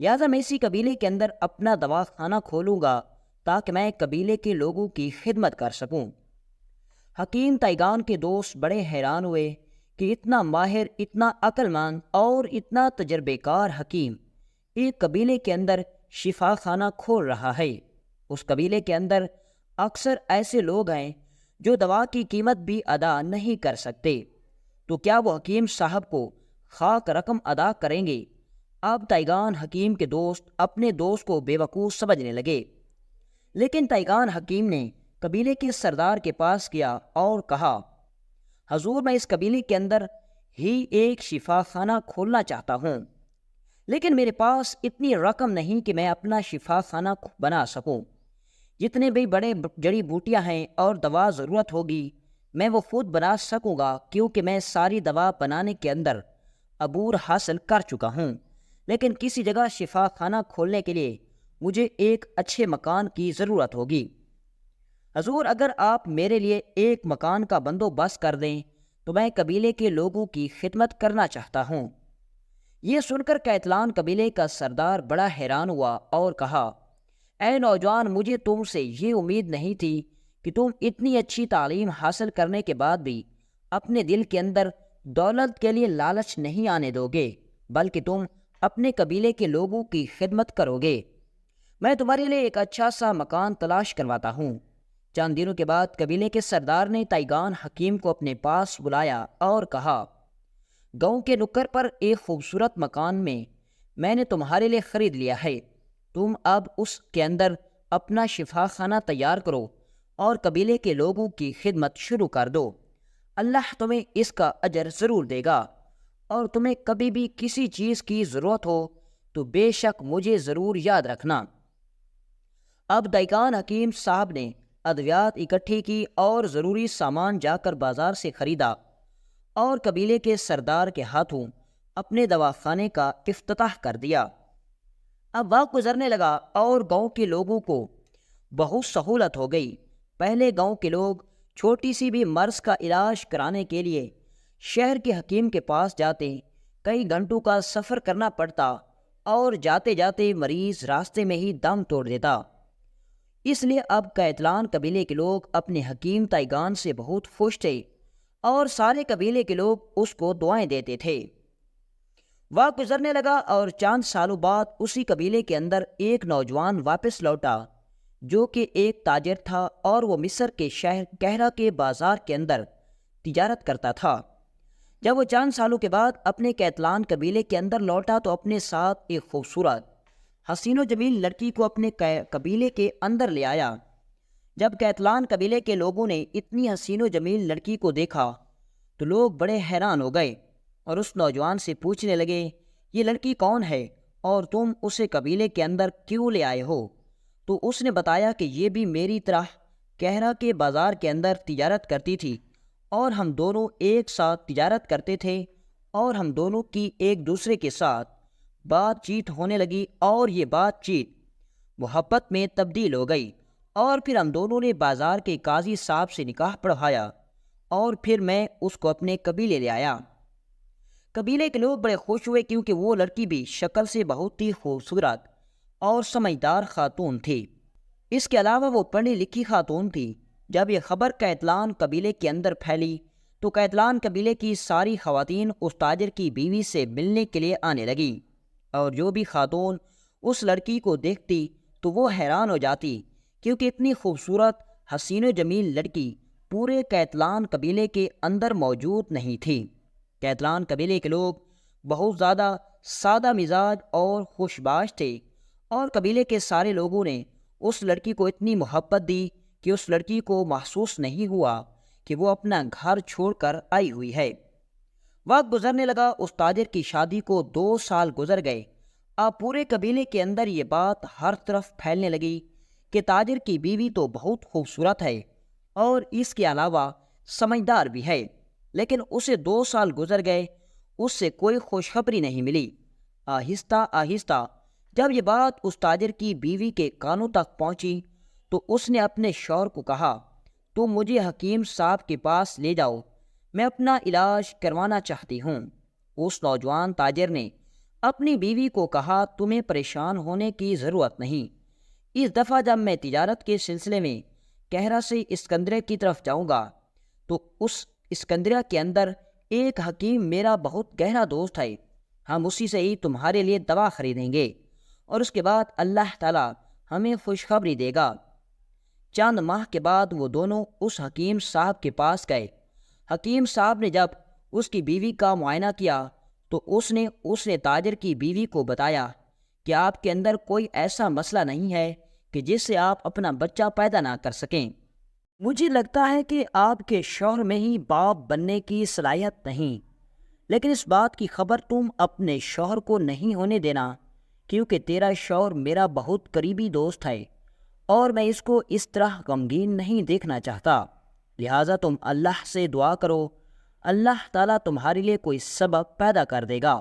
لہٰذا میں اسی قبیلے کے اندر اپنا دواخانہ کھولوں گا تاکہ میں قبیلے کے لوگوں کی خدمت کر سکوں۔ حکیم تائیگان کے دوست بڑے حیران ہوئے کہ اتنا ماہر، اتنا عقل مند اور اتنا تجربے کار حکیم ایک قبیلے کے اندر شفا خانہ کھول رہا ہے۔ اس قبیلے کے اندر اکثر ایسے لوگ ہیں جو دوا کی قیمت بھی ادا نہیں کر سکتے، تو کیا وہ حکیم صاحب کو خاک رقم ادا کریں گے؟ اب تائیگان حکیم کے دوست اپنے دوست کو بے وقوف سمجھنے لگے، لیکن تائیگان حکیم نے قبیلے کے سردار کے پاس گیا اور کہا، حضور میں اس قبیلے کے اندر ہی ایک شفا خانہ کھولنا چاہتا ہوں، لیکن میرے پاس اتنی رقم نہیں کہ میں اپنا شفا خانہ بنا سکوں۔ جتنے بھی بڑے جڑی بوٹیاں ہیں اور دوا ضرورت ہوگی میں وہ خود بنا سکوں گا، کیونکہ میں ساری دوا بنانے کے اندر عبور حاصل کر چکا ہوں، لیکن کسی جگہ شفا خانہ کھولنے کے لیے مجھے ایک اچھے مکان کی ضرورت ہوگی۔ حضور اگر آپ میرے لیے ایک مکان کا بندوبست کر دیں تو میں قبیلے کے لوگوں کی خدمت کرنا چاہتا ہوں۔ یہ سن کر کیتلان قبیلے کا سردار بڑا حیران ہوا اور کہا، اے نوجوان، مجھے تم سے یہ امید نہیں تھی کہ تم اتنی اچھی تعلیم حاصل کرنے کے بعد بھی اپنے دل کے اندر دولت کے لیے لالچ نہیں آنے دو گے، بلکہ تم اپنے قبیلے کے لوگوں کی خدمت کرو گے۔ میں تمہارے لیے ایک اچھا سا مکان تلاش کرواتا ہوں۔ چند دنوں کے بعد قبیلے کے سردار نے تائیگان حکیم کو اپنے پاس بلایا اور کہا، گاؤں کے نکر پر ایک خوبصورت مکان میں نے تمہارے لیے خرید لیا ہے، تم اب اس کے اندر اپنا شفا خانہ تیار کرو اور قبیلے کے لوگوں کی خدمت شروع کر دو۔ اللہ تمہیں اس کا اجر ضرور دے گا، اور تمہیں کبھی بھی کسی چیز کی ضرورت ہو تو بے شک مجھے ضرور یاد رکھنا۔ اب تائیگان حکیم صاحب نے ادویات اکٹھی کی اور ضروری سامان جا کر بازار سے خریدا اور قبیلے کے سردار کے ہاتھوں اپنے دواخانے کا افتتاح کر دیا۔ اب وقت گزرنے لگا اور گاؤں کے لوگوں کو بہت سہولت ہو گئی۔ پہلے گاؤں کے لوگ چھوٹی سی بھی مرض کا علاج کرانے کے لیے شہر کے حکیم کے پاس جاتے، کئی گھنٹوں کا سفر کرنا پڑتا اور جاتے جاتے مریض راستے میں ہی دم توڑ دیتا۔ اس لیے اب کیتلان قبیلے کے لوگ اپنے حکیم تائیگان سے بہت خوش تھے اور سارے قبیلے کے لوگ اس کو دعائیں دیتے تھے۔ وقت گزرنے لگا اور چند سالوں بعد اسی قبیلے کے اندر ایک نوجوان واپس لوٹا جو کہ ایک تاجر تھا، اور وہ مصر کے شہر کہرہ کے بازار کے اندر تجارت کرتا تھا۔ جب وہ چند سالوں کے بعد اپنے کیتلان قبیلے کے اندر لوٹا تو اپنے ساتھ ایک خوبصورت حسین و جمیل لڑکی کو اپنے قبیلے کے اندر لے آیا۔ جب کیتلان قبیلے کے لوگوں نے اتنی حسین و جمیل لڑکی کو دیکھا تو لوگ بڑے حیران ہو گئے اور اس نوجوان سے پوچھنے لگے، یہ لڑکی کون ہے اور تم اسے قبیلے کے اندر کیوں لے آئے ہو؟ تو اس نے بتایا کہ یہ بھی میری طرح کہرہ کے بازار کے اندر تجارت کرتی تھی، اور ہم دونوں ایک ساتھ تجارت کرتے تھے، اور ہم دونوں کی ایک دوسرے کے ساتھ بات چیت ہونے لگی، اور یہ بات چیت محبت میں تبدیل ہو گئی، اور پھر ہم دونوں نے بازار کے قاضی صاحب سے نکاح پڑھوایا، اور پھر میں اس کو اپنے قبیلے لے آیا۔ قبیلے کے لوگ بڑے خوش ہوئے کیونکہ وہ لڑکی بھی شکل سے بہت ہی خوبصورت اور سمجھدار خاتون تھی۔ اس کے علاوہ وہ پڑھی لکھی خاتون تھی۔ جب یہ خبر کیتلان قبیلے کے اندر پھیلی تو کیتلان قبیلے کی ساری خواتین اس تاجر کی بیوی سے ملنے کے لیے آنے لگیں، اور جو بھی خاتون اس لڑکی کو دیکھتی تو وہ حیران ہو جاتی، کیونکہ اتنی خوبصورت حسین و جمیل لڑکی پورے کیتلان قبیلے کے اندر موجود نہیں تھی۔ کیتلان قبیلے کے لوگ بہت زیادہ سادہ مزاج اور خوش باش تھے، اور قبیلے کے سارے لوگوں نے اس لڑکی کو اتنی محبت دی کہ اس لڑکی کو محسوس نہیں ہوا کہ وہ اپنا گھر چھوڑ کر آئی ہوئی ہے۔ وقت گزرنے لگا، اس تاجر کی شادی کو 2 سال گزر گئے۔ اب پورے قبیلے کے اندر یہ بات ہر طرف پھیلنے لگی کہ تاجر کی بیوی تو بہت خوبصورت ہے اور اس کے علاوہ سمجھدار بھی ہے، لیکن اسے 2 سال گزر گئے، اس سے کوئی خوشخبری نہیں ملی۔ آہستہ آہستہ جب یہ بات اس تاجر کی بیوی کے کانوں تک پہنچی تو اس نے اپنے شوہر کو کہا، تم مجھے حکیم صاحب کے پاس لے جاؤ، میں اپنا علاج کروانا چاہتی ہوں۔ اس نوجوان تاجر نے اپنی بیوی کو کہا تمہیں پریشان ہونے کی ضرورت نہیں، اس دفعہ جب میں تجارت کے سلسلے میں کہرہ سے اسکندریہ کی طرف جاؤں گا تو اس اسکندریہ کے اندر ایک حکیم میرا بہت گہرا دوست ہے، ہم اسی سے ہی تمہارے لیے دوا خریدیں گے اور اس کے بعد اللہ تعالیٰ ہمیں خوشخبری دے گا۔ چند ماہ کے بعد وہ دونوں اس حکیم صاحب کے پاس گئے۔ حکیم صاحب نے جب اس کی بیوی کا معائنہ کیا تو اس نے تاجر کی بیوی کو بتایا کہ آپ کے اندر کوئی ایسا مسئلہ نہیں ہے کہ جس سے آپ اپنا بچہ پیدا نہ کر سکیں۔ مجھے لگتا ہے کہ آپ کے شوہر میں ہی باپ بننے کی صلاحیت نہیں، لیکن اس بات کی خبر تم اپنے شوہر کو نہیں ہونے دینا، کیونکہ تیرا شوہر میرا بہت قریبی دوست ہے اور میں اس کو اس طرح غمگین نہیں دیکھنا چاہتا، لہٰذا تم اللہ سے دعا کرو، اللہ تعالیٰ تمہارے لیے کوئی سبب پیدا کر دے گا۔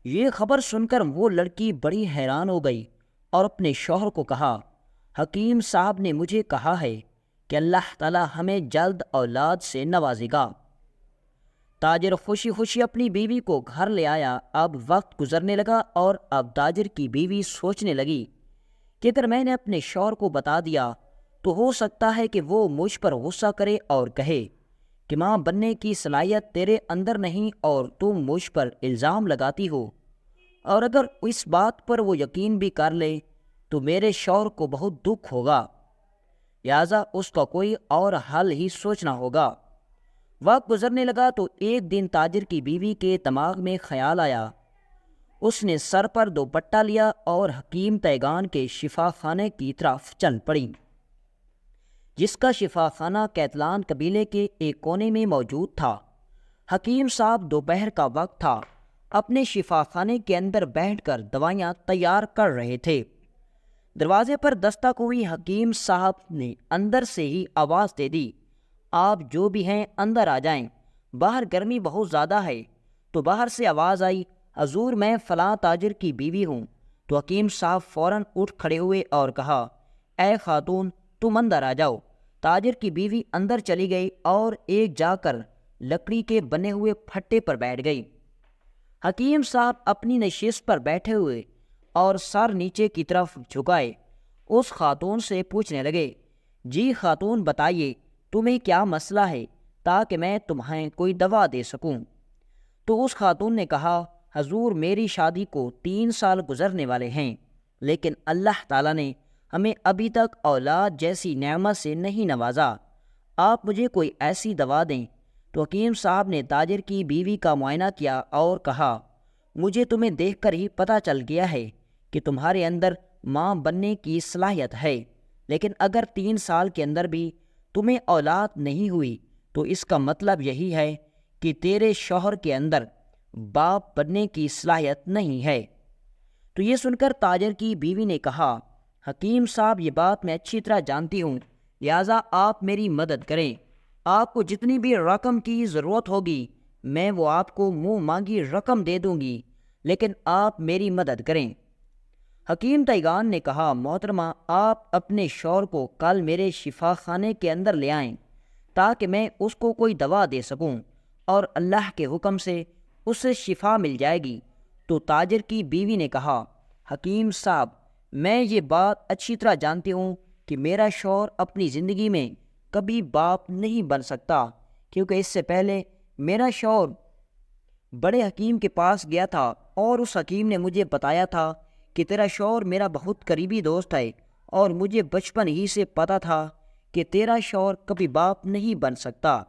یہ خبر سن کر وہ لڑکی بڑی حیران ہو گئی اور اپنے شوہر کو کہا، حکیم صاحب نے مجھے کہا ہے کہ اللہ تعالیٰ ہمیں جلد اولاد سے نوازے گا۔ تاجر خوشی خوشی اپنی بیوی کو گھر لے آیا۔ اب وقت گزرنے لگا اور اب تاجر کی بیوی سوچنے لگی کہ اگر میں نے اپنے شوہر کو بتا دیا تو ہو سکتا ہے کہ وہ مجھ پر غصہ کرے اور کہے کہ ماں بننے کی صلاحیت تیرے اندر نہیں اور تم مجھ پر الزام لگاتی ہو، اور اگر اس بات پر وہ یقین بھی کر لے تو میرے شوہر کو بہت دکھ ہوگا، لہٰذا اس کا کوئی اور حل ہی سوچنا ہوگا۔ وقت گزرنے لگا تو ایک دن تاجر کی بیوی کے دماغ میں خیال آیا۔ اس نے سر پر دوپٹہ لیا اور حکیم تیگان کے شفا خانے کی طرف چل پڑی، جس کا شفا خانہ کیتلان قبیلے کے ایک کونے میں موجود تھا۔ حکیم صاحب دوپہر کا وقت تھا، اپنے شفا خانے کے اندر بیٹھ کر دوائیاں تیار کر رہے تھے۔ دروازے پر دستک ہوئی۔ حکیم صاحب نے اندر سے ہی آواز دے دی، آپ جو بھی ہیں اندر آ جائیں، باہر گرمی بہت زیادہ ہے۔ تو باہر سے آواز آئی، حضور میں فلاں تاجر کی بیوی ہوں۔ تو حکیم صاحب فوراً اٹھ کھڑے ہوئے اور کہا، اے خاتون تم اندر آ جاؤ۔ تاجر کی بیوی اندر چلی گئی اور ایک جا کر لکڑی کے بنے ہوئے پھٹے پر بیٹھ گئی۔ حکیم صاحب اپنی نشست پر بیٹھے ہوئے اور سر نیچے کی طرف جھکائے اس خاتون سے پوچھنے لگے، جی خاتون بتائیے تمہیں کیا مسئلہ ہے تاکہ میں تمہیں کوئی دوا دے سکوں۔ تو اس خاتون نے کہا، حضور میری شادی کو 3 سال گزرنے والے ہیں، لیکن اللہ تعالیٰ نے ہمیں ابھی تک اولاد جیسی نعمت سے نہیں نوازا، آپ مجھے کوئی ایسی دوا دیں۔ تو حکیم صاحب نے تاجر کی بیوی کا معائنہ کیا اور کہا، مجھے تمہیں دیکھ کر ہی پتہ چل گیا ہے کہ تمہارے اندر ماں بننے کی صلاحیت ہے، لیکن اگر 3 سال کے اندر بھی تمہیں اولاد نہیں ہوئی تو اس کا مطلب یہی ہے کہ تیرے شوہر کے اندر باپ بننے کی صلاحیت نہیں ہے۔ تو یہ سن کر تاجر کی بیوی نے کہا، حکیم صاحب یہ بات میں اچھی طرح جانتی ہوں، لہٰذا آپ میری مدد کریں، آپ کو جتنی بھی رقم کی ضرورت ہوگی میں وہ آپ کو منہ مانگی رقم دے دوں گی، لیکن آپ میری مدد کریں۔ حکیم تیگان نے کہا، محترمہ آپ اپنے شوہر کو کل میرے شفا خانے کے اندر لے آئیں تاکہ میں اس کو کوئی دوا دے سکوں اور اللہ کے حکم سے اسے شفا مل جائے گی۔ تو تاجر کی بیوی نے کہا، حکیم صاحب میں یہ بات اچھی طرح جانتی ہوں کہ میرا شوہر اپنی زندگی میں کبھی باپ نہیں بن سکتا، کیونکہ اس سے پہلے میرا شوہر بڑے حکیم کے پاس گیا تھا اور اس حکیم نے مجھے بتایا تھا کہ تیرا شوہر میرا بہت قریبی دوست ہے اور مجھے بچپن ہی سے پتہ تھا کہ تیرا شوہر کبھی باپ نہیں بن سکتا،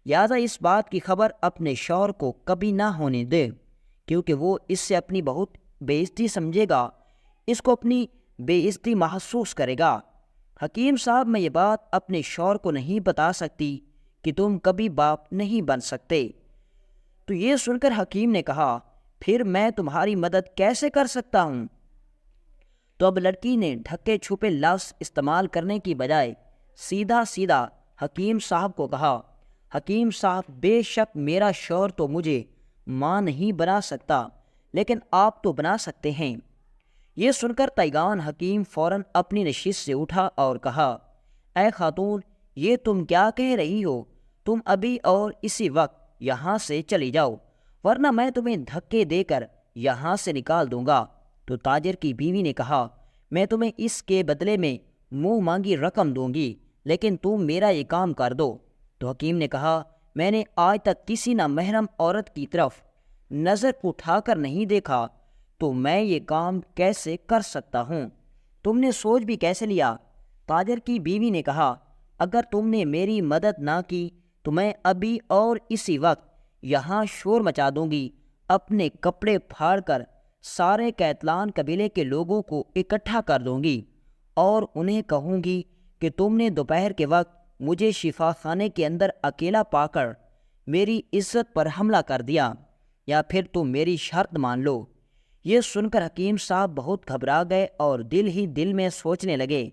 لہٰذا اس بات کی خبر اپنے شوہر کو کبھی نہ ہونے دے، کیونکہ وہ اس سے اپنی بہت بے عزتی سمجھے گا، اس کو اپنی بے عزتی محسوس کرے گا۔ حکیم صاحب میں یہ بات اپنے شوہر کو نہیں بتا سکتی کہ تم کبھی باپ نہیں بن سکتے۔ تو یہ سن کر حکیم نے کہا، پھر میں تمہاری مدد کیسے کر سکتا ہوں؟ تو اب لڑکی نے ڈھکے چھپے لفظ استعمال کرنے کی بجائے سیدھا سیدھا حکیم صاحب کو کہا، حکیم صاحب بے شک میرا شوہر تو مجھے ماں نہیں بنا سکتا، لیکن آپ تو بنا سکتے ہیں۔ یہ سن کر تیگان حکیم فوراً اپنی نشست سے اٹھا اور کہا، اے خاتون یہ تم کیا کہہ رہی ہو؟ تم ابھی اور اسی وقت یہاں سے چلی جاؤ، ورنہ میں تمہیں دھکے دے کر یہاں سے نکال دوں گا۔ تو تاجر کی بیوی نے کہا میں تمہیں اس کے بدلے میں منہ مانگی رقم دوں گی، لیکن تم میرا یہ کام کر دو۔ تو حکیم نے کہا میں نے آج تک کسی نامحرم عورت کی طرف نظر اٹھا کر نہیں دیکھا، تو میں یہ کام کیسے کر سکتا ہوں؟ تم نے سوچ بھی کیسے لیا؟ تاجر کی بیوی نے کہا اگر تم نے میری مدد نہ کی تو میں ابھی اور اسی وقت یہاں شور مچا دوں گی، اپنے کپڑے پھاڑ کر سارے قیطلان قبیلے کے لوگوں کو اکٹھا کر دوں گی اور انہیں کہوں گی کہ تم نے دوپہر کے وقت مجھے شفا خانے کے اندر اکیلا پا کر میری عزت پر حملہ کر دیا، یا پھر تم میری شرط مان لو۔ یہ سن کر حکیم صاحب بہت گھبرا گئے اور دل ہی دل میں سوچنے لگے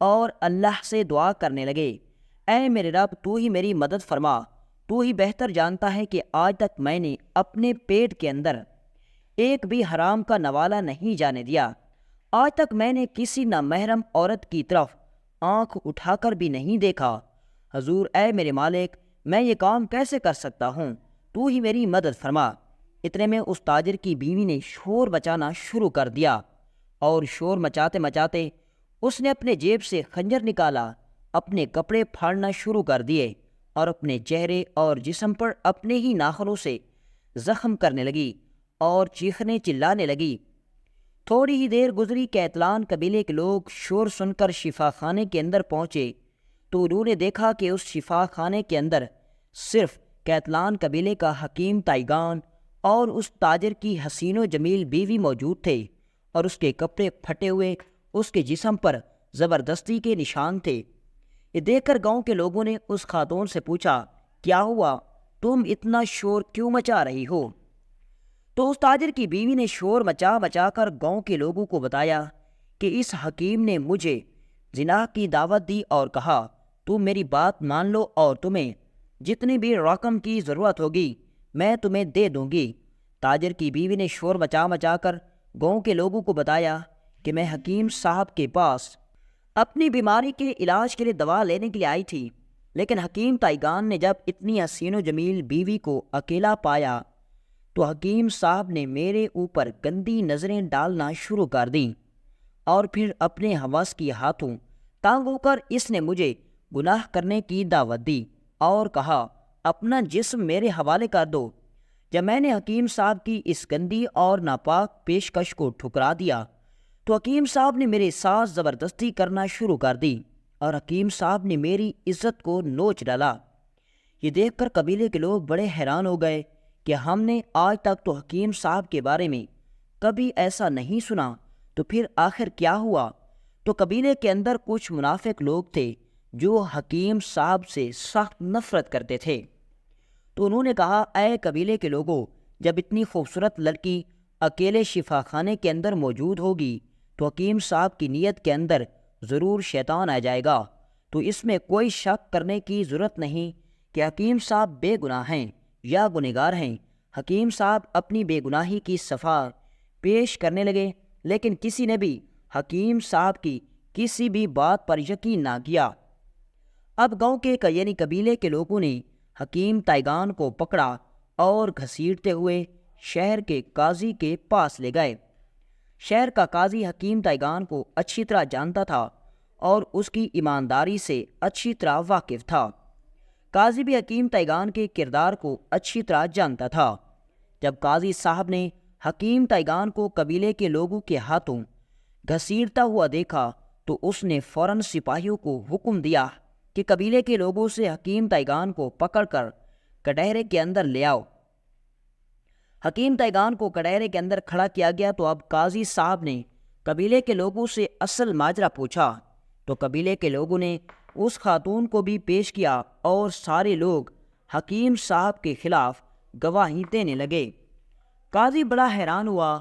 اور اللہ سے دعا کرنے لگے، اے میرے رب تو ہی میری مدد فرما، تو ہی بہتر جانتا ہے کہ آج تک میں نے اپنے پیٹ کے اندر ایک بھی حرام کا نوالا نہیں جانے دیا، آج تک میں نے کسی نامحرم عورت کی طرف آنکھ اٹھا کر بھی نہیں دیکھا۔ حضور اے میرے مالک میں یہ کام کیسے کر سکتا ہوں؟ تو ہی میری مدد فرما۔ اتنے میں اس تاجر کی بیوی نے شور مچانا شروع کر دیا اور شور مچاتے مچاتے اس نے اپنے جیب سے خنجر نکالا، اپنے کپڑے پھاڑنا شروع کر دیے اور اپنے چہرے اور جسم پر اپنے ہی ناخنوں سے زخم کرنے لگی اور چیخنے چلانے لگی۔ تھوڑی ہی دیر گزری، قیطلان قبیلے کے لوگ شور سن کر شفا خانے کے اندر پہنچے تو انہوں نے دیکھا کہ اس شفا خانے کے اندر صرف قیطلان قبیلے کا حکیم تائیگان اور اس تاجر کی حسین و جمیل بیوی موجود تھے، اور اس کے کپڑے پھٹے ہوئے اس کے جسم پر زبردستی کے نشان تھے۔ یہ دیکھ کر گاؤں کے لوگوں نے اس خاتون سے پوچھا کیا ہوا، تم اتنا شور کیوں مچا رہی ہو؟ تو اس تاجر کی بیوی نے شور مچا مچا کر گاؤں کے لوگوں کو بتایا کہ اس حکیم نے مجھے زنا کی دعوت دی اور کہا تم میری بات مان لو اور تمہیں جتنی بھی رقم کی ضرورت ہوگی میں تمہیں دے دوں گی۔ تاجر کی بیوی نے شور مچا مچا کر گاؤں کے لوگوں کو بتایا کہ میں حکیم صاحب کے پاس اپنی بیماری کے علاج کے لیے دوا لینے کے لیے آئی تھی، لیکن حکیم تائیگان نے جب اتنی حسین و جمیل بیوی کو اکیلا پایا تو حکیم صاحب نے میرے اوپر گندی نظریں ڈالنا شروع کر دیں، اور پھر اپنے حوث کی ہاتھوں تانگ ہو کر اس نے مجھے گناہ کرنے کی دعوت دی اور کہا اپنا جسم میرے حوالے کر دو۔ جب میں نے حکیم صاحب کی اس گندی اور ناپاک پیشکش کو ٹھکرا دیا تو حکیم صاحب نے میرے ساتھ زبردستی کرنا شروع کر دی اور حکیم صاحب نے میری عزت کو نوچ ڈالا۔ یہ دیکھ کر قبیلے کے لوگ بڑے حیران ہو گئے کہ ہم نے آج تک تو حکیم صاحب کے بارے میں کبھی ایسا نہیں سنا، تو پھر آخر کیا ہوا؟ تو قبیلے کے اندر کچھ منافق لوگ تھے جو حکیم صاحب سے سخت نفرت کرتے تھے۔ تو انہوں نے کہا اے قبیلے کے لوگوں، جب اتنی خوبصورت لڑکی اکیلے شفا خانے کے اندر موجود ہوگی تو حکیم صاحب کی نیت کے اندر ضرور شیطان آ جائے گا، تو اس میں کوئی شک کرنے کی ضرورت نہیں کہ حکیم صاحب بے گناہ ہیں یا گنہگار ہیں۔ حکیم صاحب اپنی بے گناہی کی صفا پیش کرنے لگے، لیکن کسی نے بھی حکیم صاحب کی کسی بھی بات پر یقین نہ کیا۔ اب گاؤں کے یعنی قبیلے کے لوگوں نے حکیم تائیگان کو پکڑا اور گھسیٹتے ہوئے شہر کے قاضی کے پاس لے گئے۔ شہر کا قاضی حکیم تائیگان کو اچھی طرح جانتا تھا اور اس کی ایمانداری سے اچھی طرح واقف تھا۔ قاضی بھی حکیم تائیگان کے کردار کو اچھی طرح جانتا تھا۔ جب قاضی صاحب نے حکیم تائیگان کو قبیلے کے لوگوں کے ہاتھوں گھسیٹتا ہوا دیکھا تو اس نے فوراً سپاہیوں کو حکم دیا کہ قبیلے کے لوگوں سے حکیم تائیگان کو پکڑ کر کٹہرے کے اندر لے آؤ۔ حکیم تائیگان کو کٹہرے کے اندر کھڑا کیا گیا تو اب قاضی صاحب نے قبیلے کے لوگوں سے اصل ماجرا پوچھا، تو قبیلے کے لوگوں نے اس خاتون کو بھی پیش کیا اور سارے لوگ حکیم صاحب کے خلاف گواہی دینے لگے۔ قاضی بڑا حیران ہوا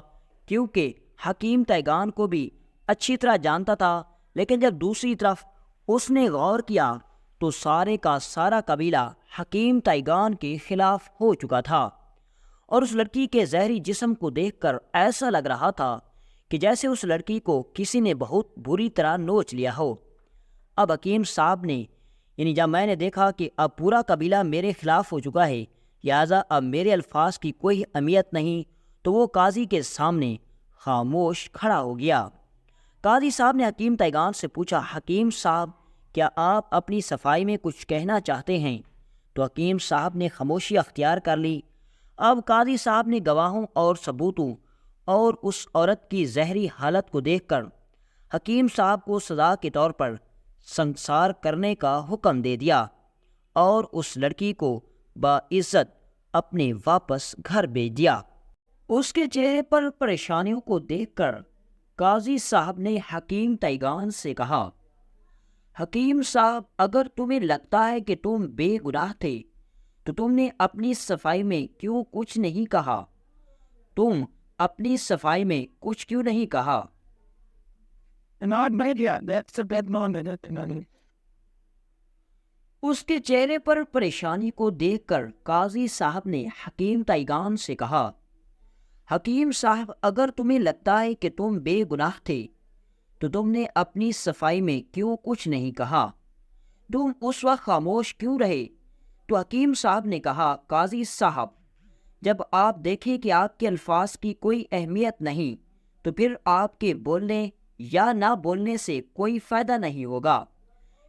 کیونکہ حکیم تائیگان کو بھی اچھی طرح جانتا تھا، لیکن جب دوسری طرف اس نے غور کیا تو سارے کا سارا قبیلہ حکیم تائیگان کے خلاف ہو چکا تھا، اور اس لڑکی کے زہری جسم کو دیکھ کر ایسا لگ رہا تھا کہ جیسے اس لڑکی کو کسی نے بہت بری طرح نوچ لیا ہو۔ اب حکیم صاحب نے یعنی جب میں نے دیکھا کہ اب پورا قبیلہ میرے خلاف ہو چکا ہے، لہٰذا اب میرے الفاظ کی کوئی اہمیت نہیں، تو وہ قاضی کے سامنے خاموش کھڑا ہو گیا۔ قاضی صاحب نے حکیم تیگان سے پوچھا، حکیم صاحب کیا آپ اپنی صفائی میں کچھ کہنا چاہتے ہیں؟ تو حکیم صاحب نے خاموشی اختیار کر لی۔ اب قاضی صاحب نے گواہوں اور ثبوتوں اور اس عورت کی زہری حالت کو دیکھ کر حکیم صاحب کو سزا کے طور پر سنسار کرنے کا حکم دے دیا اور اس لڑکی کو باعزت اپنے واپس گھر بھیج دیا۔ اس کے چہرے پر پریشانیوں کو دیکھ کر قاضی صاحب نے حکیم تیگان سے کہا، حکیم صاحب اگر تمہیں لگتا ہے کہ تم بے گناہ تھے تو تم نے اپنی صفائی میں کیوں کچھ نہیں کہا؟ تم اپنی صفائی میں کچھ کیوں نہیں کہا؟ اس کے چہرے پر پریشانی کو دیکھ کر قاضی صاحب نے حکیم تیگان سے کہا، حکیم صاحب اگر تمہیں لگتا ہے کہ تم بے گناہ تھے تو تم نے اپنی صفائی میں کیوں کچھ نہیں کہا؟ تم اس وقت خاموش کیوں رہے؟ تو حکیم صاحب نے کہا، قاضی صاحب جب آپ دیکھیں کہ آپ کے الفاظ کی کوئی اہمیت نہیں تو پھر آپ کے بولنے یا نہ بولنے سے کوئی فائدہ نہیں ہوگا،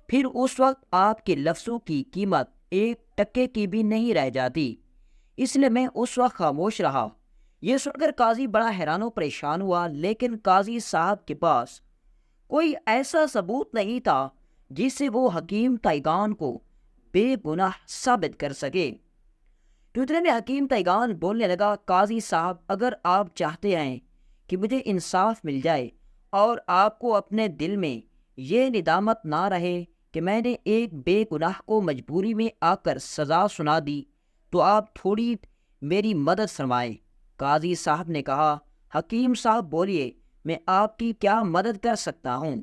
پھر اس وقت آپ کے لفظوں کی قیمت 1 ٹکے کی بھی نہیں رہ جاتی، اس لیے میں اس وقت خاموش رہا۔ یہ سن کر قاضی بڑا حیران و پریشان ہوا، لیکن قاضی صاحب کے پاس کوئی ایسا ثبوت نہیں تھا جس سے وہ حکیم تیگان کو بے گناہ ثابت کر سکے۔ تو اتنے میں حکیم تیگان بولنے لگا، قاضی صاحب اگر آپ چاہتے ہیں کہ مجھے انصاف مل جائے اور آپ کو اپنے دل میں یہ ندامت نہ رہے کہ میں نے ایک بے گناہ کو مجبوری میں آ کر سزا سنا دی تو آپ تھوڑی میری مدد فرمائیں۔ قاضی صاحب نے کہا، حکیم صاحب بولیے میں آپ کی کیا مدد کر سکتا ہوں؟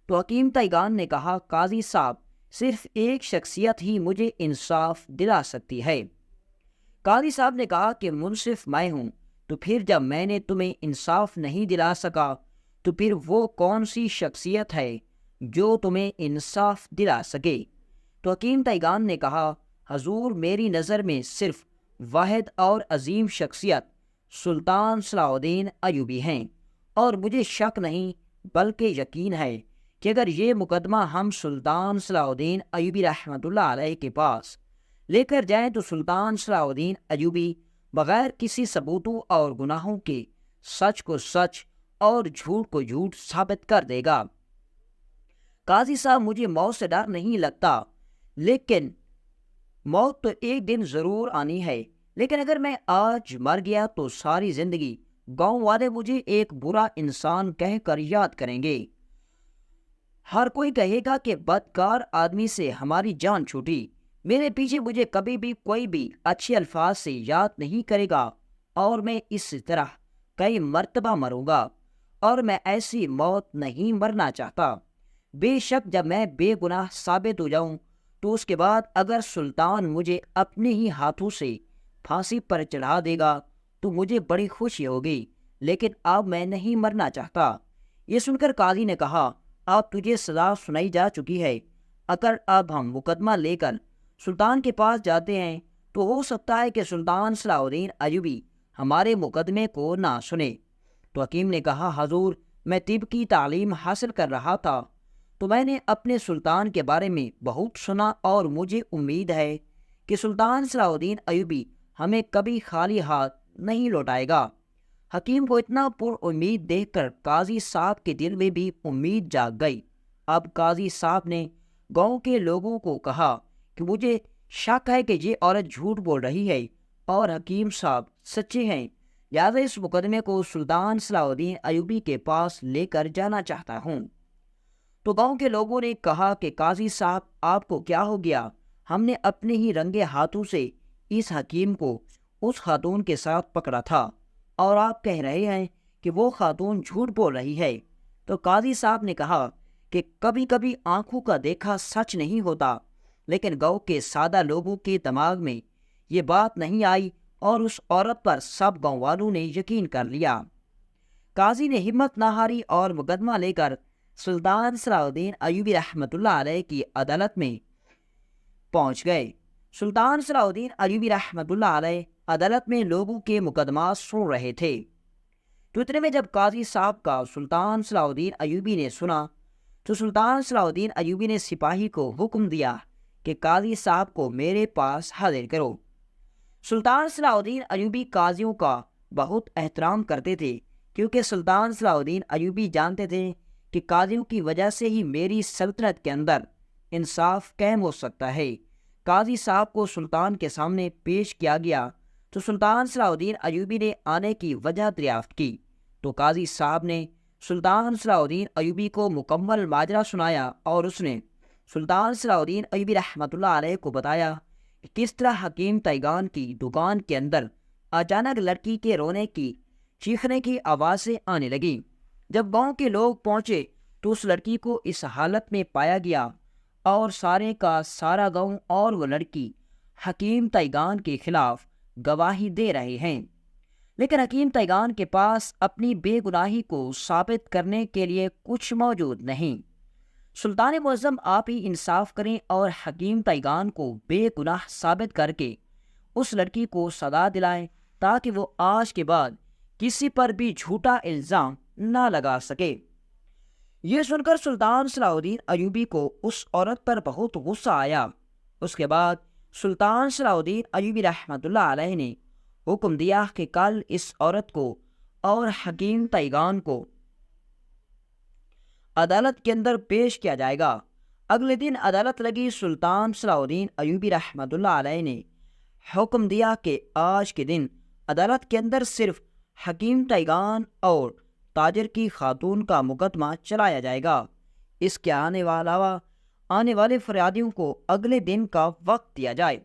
تو حکیم تیگان نے کہا، قاضی صاحب صرف ایک شخصیت ہی مجھے انصاف دلا سکتی ہے۔ قاضی صاحب نے کہا کہ منصف میں ہوں، تو پھر جب میں نے تمہیں انصاف نہیں دلا سکا تو پھر وہ کون سی شخصیت ہے جو تمہیں انصاف دلا سکے؟ تو حکیم تیگان نے کہا، حضور میری نظر میں صرف واحد اور عظیم شخصیت سلطان صلاح الدین ایوبی ہیں، اور مجھے شک نہیں بلکہ یقین ہے کہ اگر یہ مقدمہ ہم سلطان صلاح الدین ایوبی رحمۃ اللہ علیہ کے پاس لے کر جائیں تو سلطان صلاح الدین ایوبی بغیر کسی ثبوتوں اور گناہوں کے سچ کو سچ اور جھوٹ کو جھوٹ ثابت کر دے گا۔ قاضی صاحب مجھے موت سے ڈر نہیں لگتا، لیکن موت تو ایک دن ضرور آنی ہے، لیکن اگر میں آج مر گیا تو ساری زندگی گاؤں والے مجھے ایک برا انسان کہہ کر یاد کریں گے۔ ہر کوئی کہے گا کہ بدکار آدمی سے ہماری جان چھوٹی۔ میرے پیچھے مجھے کبھی بھی کوئی بھی اچھے الفاظ سے یاد نہیں کرے گا، اور میں اس طرح کئی مرتبہ مروں گا، اور میں ایسی موت نہیں مرنا چاہتا۔ بے شک جب میں بے گناہ ثابت ہو جاؤں تو اس کے بعد اگر سلطان مجھے اپنے ہی ہاتھوں سے پھانسی پر چڑھا دے گا تو مجھے بڑی خوشی ہوگی، لیکن اب میں نہیں مرنا چاہتا۔ یہ سن کر قاضی نے کہا، اب تجھے سزا سنائی جا چکی ہے، اگر اب ہم مقدمہ لے کر سلطان کے پاس جاتے ہیں تو ہو سکتا ہے کہ سلطان صلاح الدین ایوبی ہمارے مقدمے کو نہ سنے۔ تو حکیم نے کہا، حضور میں طب کی تعلیم حاصل کر رہا تھا تو میں نے اپنے سلطان کے بارے میں بہت سنا، اور مجھے امید ہے کہ سلطان صلاح الدین ایوبی ہمیں کبھی خالی ہاتھ نہیں لوٹائے گا۔ حکیم کو اتنا پر امید دیکھ کر قاضی صاحب کے دل میں بھی امید جاگ گئی۔ اب قاضی صاحب نے گاؤں کے لوگوں کو کہا کہ مجھے شک ہے کہ یہ عورت جھوٹ بول رہی ہے اور حکیم صاحب سچے ہیں، لہٰذا اس مقدمے کو سلطان صلاح الدین ایوبی کے پاس لے کر جانا چاہتا ہوں۔ تو گاؤں کے لوگوں نے کہا کہ قاضی صاحب آپ کو کیا ہو گیا؟ ہم نے اپنے ہی رنگے ہاتھوں سے اس حکیم کو اس خاتون کے ساتھ پکڑا تھا، اور آپ کہہ رہے ہیں کہ وہ خاتون جھوٹ بول رہی ہے۔ تو قاضی صاحب نے کہا کہ کبھی کبھی آنکھوں کا دیکھا سچ نہیں ہوتا، لیکن گاؤں کے سادہ لوگوں کے دماغ میں یہ بات نہیں آئی، اور اس عورت پر سب گاؤں والوں نے یقین کر لیا۔ قاضی نے ہمت نہ ہاری اور مقدمہ لے کر سلطان صلاح الدین ایوبی رحمۃ اللہ علیہ کی عدالت میں پہنچ گئے۔ سلطان صلاح الدین ایوبی رحمۃ اللہ علیہ عدالت میں لوگوں کے مقدمات سن رہے تھے۔ تو اتنے میں جب قاضی صاحب کا سلطان صلاح الدین ایوبی نے سنا تو سلطان صلاح الدین ایوبی نے سپاہی کو حکم دیا کہ قاضی صاحب کو میرے پاس حاضر کرو۔ سلطان صلاح الدین ایوبی قاضیوں کا بہت احترام کرتے تھے، کیونکہ سلطان صلاح الدین ایوبی جانتے تھے کہ قاضیوں کی وجہ سے ہی میری سلطنت کے اندر انصاف قائم ہو سکتا ہے۔ قاضی صاحب کو سلطان کے سامنے پیش کیا گیا تو سلطان صلاح الدین ایوبی نے آنے کی وجہ دریافت کی، تو قاضی صاحب نے سلطان صلاح الدین ایوبی کو مکمل ماجرا سنایا، اور اس نے سلطان صلاح الدین ایوبی رحمۃ اللہ علیہ کو بتایا کہ کس طرح حکیم تیغان کی دکان کے اندر اچانک لڑکی کے رونے کی چیخنے کی آوازیں آنے لگیں۔ جب گاؤں کے لوگ پہنچے تو اس لڑکی کو اس حالت میں پایا گیا، اور سارے کا سارا گاؤں اور وہ لڑکی حکیم تیغان کے خلاف گواہی دے رہے ہیں، لیکن حکیم تیغان کے پاس اپنی بے گناہی کو ثابت کرنے کے لیے کچھ موجود نہیں۔ سلطان معظم آپ ہی انصاف کریں اور حکیم تیغان کو بے گناہ ثابت کر کے اس لڑکی کو سزا دلائیں، تاکہ وہ آج کے بعد کسی پر بھی جھوٹا الزام نہ لگا سکے۔ یہ سن کر سلطان صلاح الدین ایوبی کو اس عورت پر بہت غصہ آیا۔ اس کے بعد سلطان صلاح الدین ایوبی رحمۃ اللہ علیہ نے حکم دیا کہ کل اس عورت کو اور حکیم تیغان کو عدالت کے اندر پیش کیا جائے گا۔ اگلے دن عدالت لگی۔ سلطان صلاح الدین ایوبی رحمۃ اللہ علیہ نے حکم دیا کہ آج کے دن عدالت کے اندر صرف حکیم تیغان اور تاجر کی خاتون کا مقدمہ چلایا جائے گا۔ اس کے آنے والے فریادیوں کو اگلے دن کا وقت دیا جائے۔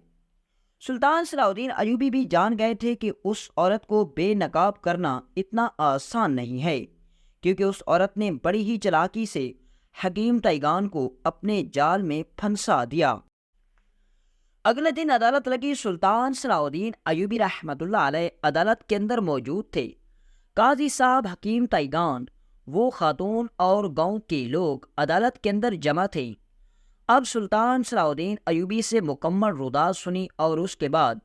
سلطان صلاح الدین ایوبی بھی جان گئے تھے کہ اس عورت کو بے نقاب کرنا اتنا آسان نہیں ہے، کیونکہ اس عورت نے بڑی ہی چلاکی سے حکیم تیغان کو اپنے جال میں پھنسا دیا۔ اگلے دن عدالت لگی۔ سلطان صلاح الدین ایوبی رحمۃ اللہ علیہ عدالت کے اندر موجود تھے۔ قاضی صاحب، حکیم تیغان، وہ خاتون اور گاؤں کے لوگ عدالت کے اندر جمع تھے۔ اب سلطان صلاح الدین ایوبی سے مکمل روداد سنی، اور اس کے بعد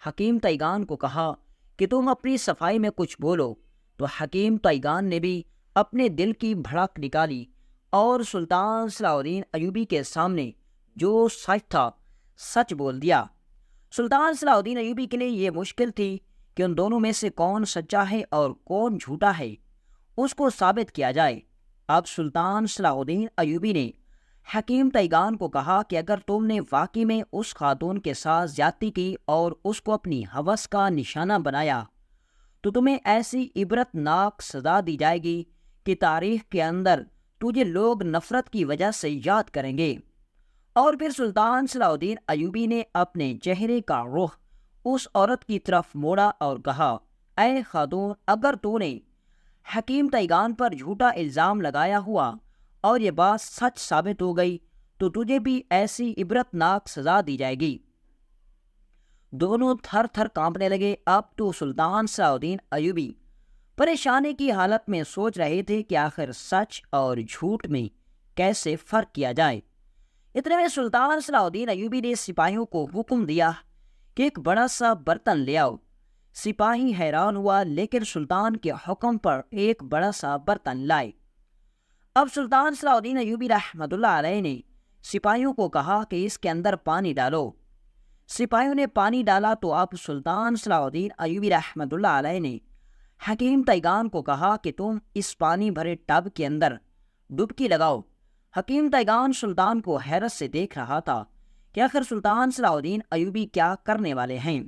حکیم تیغان کو کہا کہ تم اپنی صفائی میں کچھ بولو۔ تو حکیم تیغان نے بھی اپنے دل کی بھڑک نکالی اور سلطان صلاح الدین ایوبی کے سامنے جو سچ تھا سچ بول دیا۔ سلطان صلاح الدین ایوبی کے لیے یہ مشکل تھی کہ ان دونوں میں سے کون سچا ہے اور کون جھوٹا ہے، اس کو ثابت کیا جائے۔ اب سلطان صلاح الدین ایوبی نے حکیم تیغان کو کہا کہ اگر تم نے واقعی میں اس خاتون کے ساتھ زیادتی کی اور اس کو اپنی ہوس کا نشانہ بنایا تو تمہیں ایسی عبرت ناک سزا دی جائے گی کہ تاریخ کے اندر تجھے لوگ نفرت کی وجہ سے یاد کریں گے۔ اور پھر سلطان صلاح الدین ایوبی نے اپنے چہرے کا رخ اس عورت کی طرف موڑا اور کہا، اے خاتون، اگر تو نے حکیم تیغان پر جھوٹا الزام لگایا ہوا اور یہ بات سچ ثابت ہو گئی تو تجھے بھی ایسی عبرت ناک سزا دی جائے گی۔ دونوں تھر تھر کانپنے لگے۔ اب تو سلطان صلاح الدین ایوبی پریشانی کی حالت میں سوچ رہے تھے کہ آخر سچ اور جھوٹ میں کیسے فرق کیا جائے۔ اتنے میں سلطان صلاح الدین ایوبی نے سپاہیوں کو حکم دیا کہ ایک بڑا سا برتن لے آؤ۔ سپاہی حیران ہوا، لیکن سلطان کے حکم پر ایک بڑا سا برتن لائے۔ اب سلطان صلاح الدین ایوبی رحمۃ اللہ علیہ نے سپاہیوں کو کہا کہ اس کے اندر پانی ڈالو۔ سپاہیوں نے پانی ڈالا تو اب سلطان صلاح الدین ایوبی رحمۃ اللہ علیہ نے حکیم تیغان کو کہا کہ تم اس پانی بھرے ٹب کے اندر ڈبکی لگاؤ۔ حکیم تیغان سلطان کو حیرت سے دیکھ رہا تھا کہ آخر سلطان صلاح الدین ایوبی کیا کرنے والے ہیں۔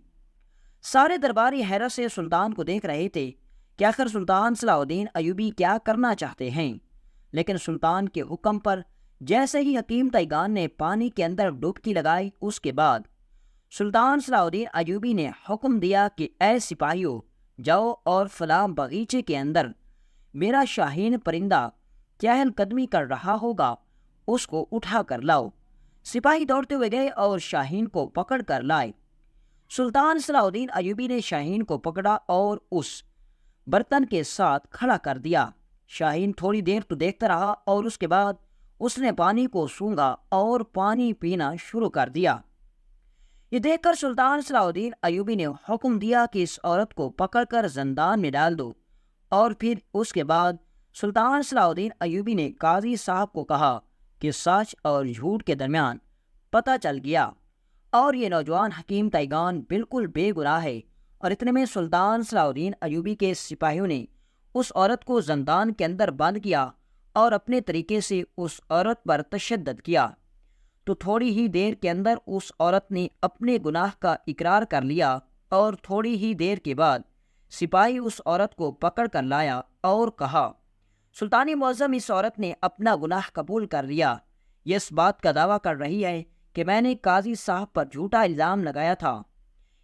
سارے درباری حیرت سے سلطان کو دیکھ رہے تھے کہ آخر سلطان صلاح الدین ایوبی کیا کرنا چاہتے ہیں، لیکن سلطان کے حکم پر جیسے ہی حکیم تیغان نے پانی کے اندر ڈبکی لگائی، اس کے بعد سلطان صلاح الدین ایوبی نے حکم دیا کہ اے سپاہیوں، جاؤ اور فلاں باغیچے کے اندر میرا شاہین پرندہ چہل قدمی کر رہا ہوگا، اس کو اٹھا کر لاؤ۔ سپاہی دوڑتے ہوئے گئے اور شاہین کو پکڑ کر لائے۔ سلطان صلاح الدین ایوبی نے شاہین کو پکڑا اور اس برتن کے ساتھ کھڑا کر دیا۔ شاہین تھوڑی دیر تو دیکھتا رہا اور اس کے بعد اس نے پانی کو سونگھا اور پانی پینا شروع کر دیا۔ یہ دیکھ کر سلطان صلاح الدین ایوبی نے حکم دیا کہ اس عورت کو پکڑ کر زندان میں ڈال دو، اور پھر اس کے بعد سلطان صلاح الدین ایوبی نے قاضی صاحب کو کہا کہ سچ اور جھوٹ کے درمیان پتہ چل گیا اور یہ نوجوان حکیم تیگان بالکل بے گناہ ہے۔ اور اتنے میں سلطان صلاح الدین ایوبی کے سپاہیوں نے اس عورت کو زندان کے اندر بند کیا اور اپنے طریقے سے اس عورت پر تشدد کیا۔ تو تھوڑی ہی دیر کے اندر اس عورت نے اپنے گناہ کا اقرار کر لیا، اور تھوڑی ہی دیر کے بعد سپاہی اس عورت کو پکڑ کر لایا اور کہا، سلطانی معظم، اس عورت نے اپنا گناہ قبول کر لیا۔ یہ اس بات کا دعویٰ کر رہی ہے کہ میں نے قاضی صاحب پر جھوٹا الزام لگایا تھا۔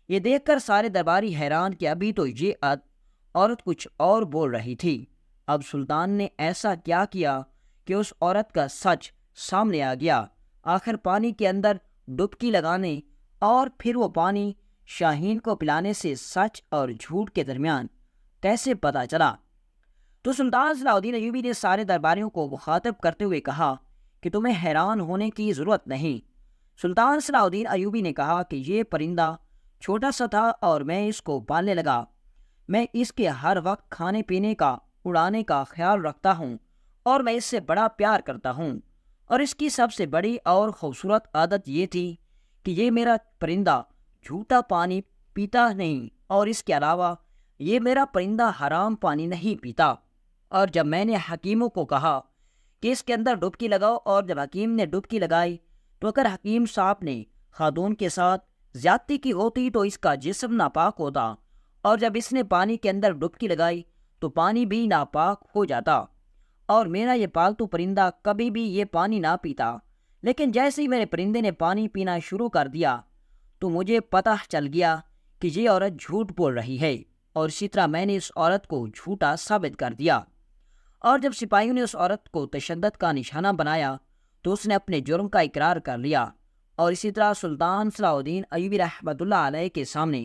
یہ دیکھ کر سارے درباری حیران کہ ابھی تو یہ عورت کچھ اور بول رہی تھی، اب سلطان نے ایسا کیا کیا کہ اس عورت کا سچ سامنے آ گیا۔ آخر پانی کے اندر ڈبکی لگانے اور پھر وہ پانی شاہین کو پلانے سے سچ اور جھوٹ کے درمیان کیسے پتہ چلا؟ تو سلطان صلاح الدین ایوبی نے سارے درباریوں کو مخاطب کرتے ہوئے کہا کہ تمہیں حیران ہونے کی ضرورت نہیں۔ سلطان صلاح الدین ایوبی نے کہا کہ یہ پرندہ چھوٹا سا تھا اور میں اس کو پالنے لگا۔ میں اس کے ہر وقت کھانے پینے کا، اڑانے کا خیال رکھتا ہوں، اور میں اس سے بڑا پیار کرتا ہوں۔ اور اس کی سب سے بڑی اور خوبصورت عادت یہ تھی کہ یہ میرا پرندہ جھوٹا پانی پیتا نہیں، اور اس کے علاوہ یہ میرا پرندہ حرام پانی نہیں پیتا۔ اور جب میں نے حکیموں کو کہا کہ اس کے اندر ڈبکی لگاؤ، اور جب حکیم نے ڈبکی لگائی تو اگر حکیم صاحب نے خاتون کے ساتھ زیادتی کی ہوتی تو اس کا جسم ناپاک ہوتا، اور جب اس نے پانی کے اندر ڈبکی لگائی تو پانی بھی ناپاک ہو جاتا، اور میرا یہ پالتو پرندہ کبھی بھی یہ پانی نہ پیتا۔ لیکن جیسے ہی میرے پرندے نے پانی پینا شروع کر دیا تو مجھے پتہ چل گیا کہ یہ عورت جھوٹ بول رہی ہے، اور اسی طرح میں نے اس عورت کو جھوٹا ثابت کر دیا۔ اور جب سپاہیوں نے اس عورت کو تشدد کا نشانہ بنایا تو اس نے اپنے جرم کا اقرار کر لیا، اور اسی طرح سلطان صلاح الدین ایوبی رحمۃ اللہ علیہ کے سامنے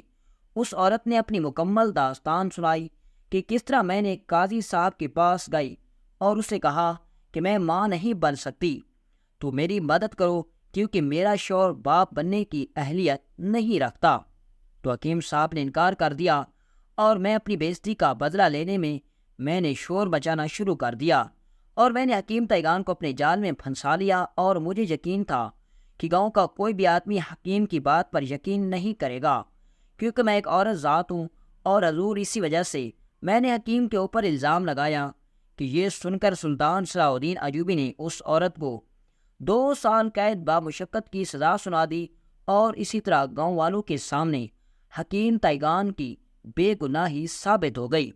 اس عورت نے اپنی مکمل داستان سنائی کہ کس طرح میں نے قاضی صاحب کے پاس گئی اور اسے کہا کہ میں ماں نہیں بن سکتی، تو میری مدد کرو کیونکہ میرا شوہر باپ بننے کی اہلیت نہیں رکھتا۔ تو حکیم صاحب نے انکار کر دیا، اور میں اپنی بے عزتی کا بدلہ لینے میں نے شور مچانا شروع کر دیا، اور میں نے حکیم تیگان کو اپنے جال میں پھنسا لیا، اور مجھے یقین تھا کہ گاؤں کا کوئی بھی آدمی حکیم کی بات پر یقین نہیں کرے گا، کیونکہ میں ایک عورت ذات ہوں، اور حضور اسی وجہ سے میں نے حکیم کے اوپر الزام لگایا۔ کہ یہ سن کر سلطان صلاح الدین ایوبی نے اس عورت کو 2 سال قید بامشقت کی سزا سنا دی، اور اسی طرح گاؤں والوں کے سامنے حکیم تیگان کی بے گناہی ثابت ہو گئی۔